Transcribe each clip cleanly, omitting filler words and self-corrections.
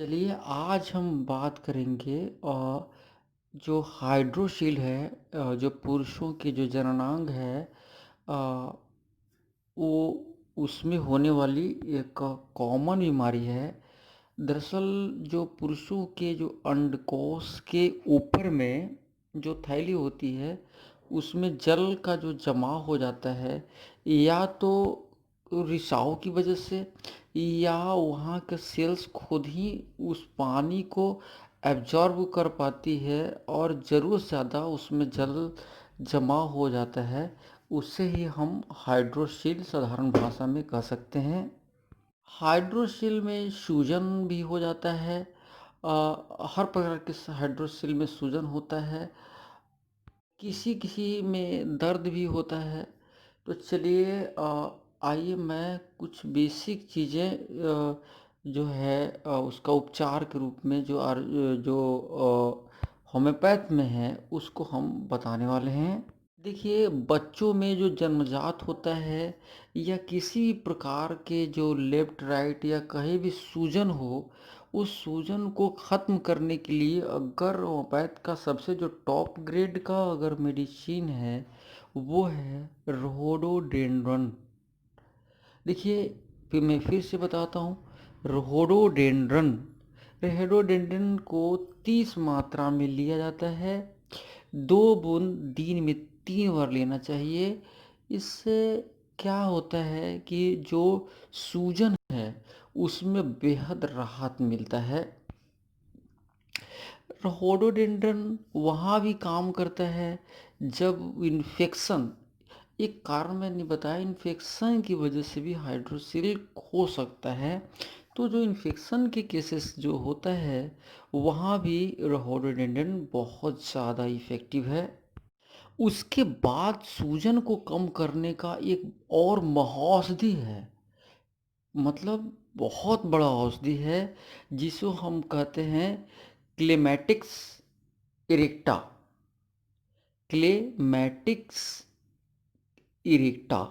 चलिए आज हम बात करेंगे जो हाइड्रोशील है, जो पुरुषों के जो जननांग है, अ, वो उसमें होने वाली एक कॉमन बीमारी है। दरअसल जो पुरुषों के जो अंडकोश के ऊपर में जो थैली होती है, उसमें जल का जो जमाव हो जाता है, या तो रिसाव की वजह से, या वहाँ के सेल्स खुद ही उस पानी को एब्जॉर्ब कर पाती है और ज़रूरत से ज़्यादा उसमें जल जमा हो जाता है। उससे ही हम हाइड्रोसील साधारण भाषा में कह सकते हैं। हाइड्रोसील में सूजन भी हो जाता है। हर प्रकार के हाइड्रोसील में सूजन होता है। किसी किसी में दर्द भी होता है। तो चलिए, आइए मैं कुछ बेसिक चीज़ें जो है उसका उपचार के रूप में जो होम्योपैथ में है उसको हम बताने वाले हैं। देखिए, बच्चों में जो जन्मजात होता है या किसी भी प्रकार के जो लेफ्ट राइट या कहीं भी सूजन हो, उस सूजन को ख़त्म करने के लिए अगर होम्योपैथ का सबसे जो टॉप ग्रेड का अगर मेडिसिन है, वो है रोडोडेंड्रन। देखिए, फिर मैं फिर से बताता हूँ। रोडोडेंड्रन रोडोडेंड्रन को 30 मात्रा में लिया जाता है। 2 बूंद दिन में 3 बार लेना चाहिए। इससे क्या होता है कि जो सूजन है उसमें बेहद राहत मिलता है। रोडोडेंड्रन वहाँ भी काम करता है जब इन्फेक्शन, एक कारण मैंने बताया, इन्फेक्शन की वजह से भी हाइड्रोसील हो सकता है। तो जो इन्फेक्शन के केसेस जो होता है, वहाँ भी रोडोडेंड्रन बहुत ज़्यादा इफ़ेक्टिव है। उसके बाद सूजन को कम करने का एक और महौषधि है, मतलब बहुत बड़ा औषधि है, जिसको हम कहते हैं क्लेमैटिक्स इरेक्टा। क्लेमैटिक्स इरेक्टा,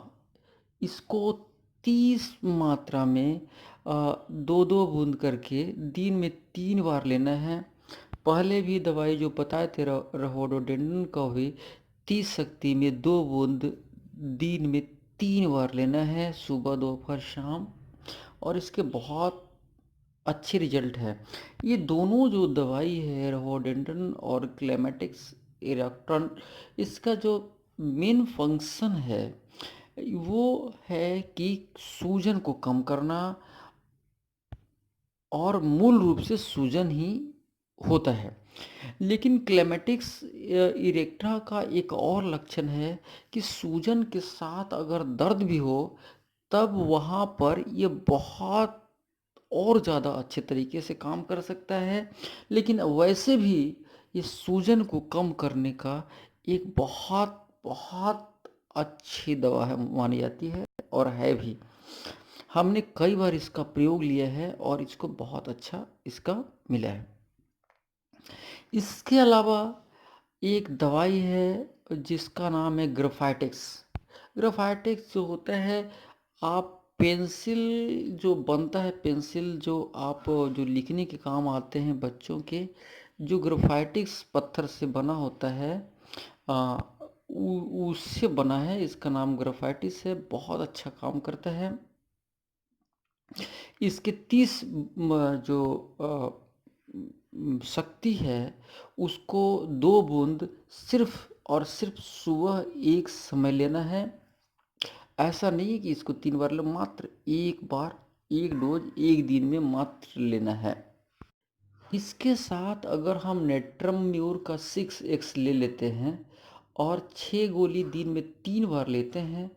इसको 30 मात्रा में 2-2 बूंद करके दिन में 3 बार लेना है। पहले भी दवाई जो बताए थे रोडोडेंड्रन का भी 30 शक्ति में 2 बूंद दिन में 3 बार लेना है, सुबह दोपहर शाम। और इसके बहुत अच्छे रिजल्ट है। ये दोनों जो दवाई है रोडोडेंड्रन और क्लेमेटिक्स इरेक्टन, इसका जो मेन फंक्शन है वो है कि सूजन को कम करना, और मूल रूप से सूजन ही होता है। लेकिन क्लेमेटिक्स इरेक्टा का एक और लक्षण है कि सूजन के साथ अगर दर्द भी हो, तब वहाँ पर ये बहुत और ज़्यादा अच्छे तरीके से काम कर सकता है। लेकिन वैसे भी ये सूजन को कम करने का एक बहुत बहुत अच्छी दवा है, मानी जाती है और है भी। हमने कई बार इसका प्रयोग लिया है और इसको बहुत अच्छा इसका मिला है। इसके अलावा एक दवाई है जिसका नाम है ग्राफाइटेक्स। ग्राफाइटेक्स जो होता है, आप पेंसिल जो बनता है, पेंसिल जो आप जो लिखने के काम आते हैं बच्चों के, जो ग्राफाइटिक्स पत्थर से बना होता है, उससे बना है। इसका नाम ग्राफाइटिस है, बहुत अच्छा काम करता है। इसके 30 जो शक्ति है, उसको 2 बूंद सिर्फ और सिर्फ सुबह एक समय लेना है। ऐसा नहीं है कि इसको 3 बार लो, मात्र एक बार, एक डोज एक दिन में मात्र लेना है। इसके साथ अगर हम नेट्रम म्यूर का 6x ले लेते हैं और 6 गोली दिन में 3 बार लेते हैं,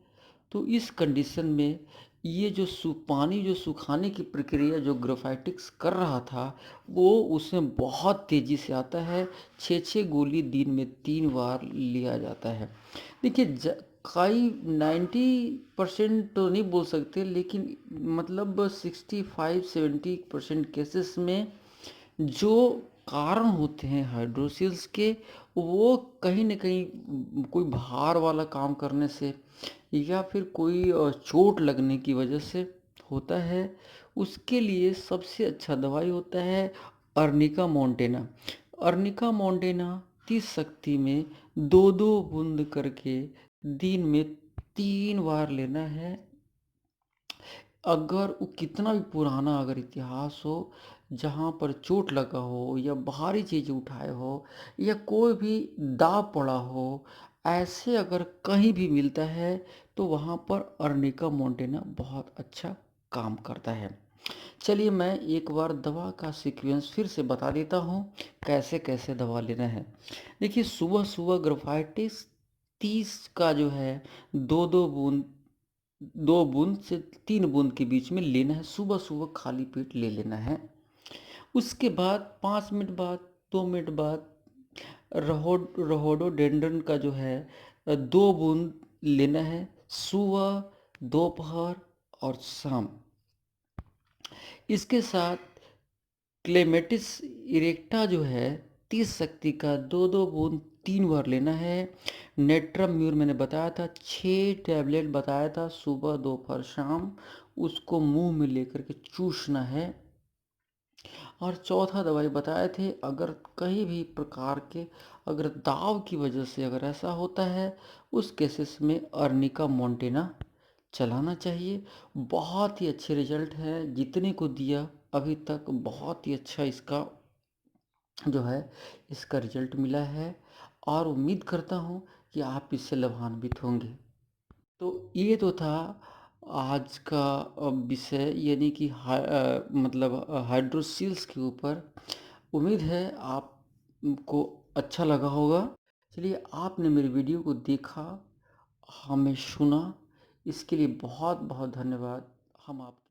तो इस कंडीशन में ये जो पानी जो सुखाने की प्रक्रिया जो ग्राफाइटिक्स कर रहा था, वो उसमें बहुत तेज़ी से आता है। 6-6 गोली दिन में 3 बार लिया जाता है। देखिए, कई 90% तो नहीं बोल सकते, लेकिन मतलब 65-70% केसेस में जो कारण होते हैं हाइड्रोसिल्स के, वो कहीं न कहीं कोई भार वाला काम करने से, या फिर कोई चोट लगने की वजह से, होता है, उसके लिए सबसे अच्छा दवाई होता है अर्निका मोंटेना। अर्निका मोंटेना 30 शक्ति में 2-2 बूंद करके दिन में 3 बार लेना है। अगर वो कितना भी पुराना अगर इतिहास हो, जहाँ पर चोट लगा हो या भारी चीज़ उठाए हो या कोई भी दाव पड़ा हो, ऐसे अगर कहीं भी मिलता है तो वहाँ पर अर्निका मोंटेना बहुत अच्छा काम करता है। चलिए मैं एक बार दवा का सीक्वेंस फिर से बता देता हूँ, कैसे कैसे दवा लेना है। देखिए, सुबह सुबह ग्रेफाइटिस 30 का जो है 2-2 बूंद, 2 बूंद से 3 बूंद के बीच में लेना है, सुबह सुबह खाली पेट ले लेना है। उसके बाद 5 मिनट बाद, 2 मिनट बाद रहोडोडेंड्रन का जो है 2 बूंद लेना है, सुबह, दोपहर और शाम। इसके साथ क्लेमेटिस इरेक्टा जो है 30 शक्ति का 2-2 बूंद 3 बार लेना है। नेट्रम म्यूर मैंने बताया था, 6 टैबलेट बताया था, सुबह, दोपहर, शाम। उसको मुंह में लेकर के चूसना है। और चौथा दवाई बताए थे, अगर कहीं भी प्रकार के अगर दाव की वजह से अगर ऐसा होता है, उस केसेस में अर्निका मोंटेना चलाना चाहिए। बहुत ही अच्छे रिजल्ट है, जितने को दिया अभी तक बहुत ही अच्छा इसका जो है इसका रिजल्ट मिला है, और उम्मीद करता हूँ कि आप इससे लाभान्वित होंगे। तो ये तो था आज का विषय, यानी कि मतलब हाइड्रोसील्स के ऊपर। उम्मीद है आपको अच्छा लगा होगा। चलिए, आपने मेरी वीडियो को देखा, हमें सुना, इसके लिए बहुत बहुत धन्यवाद। हम आप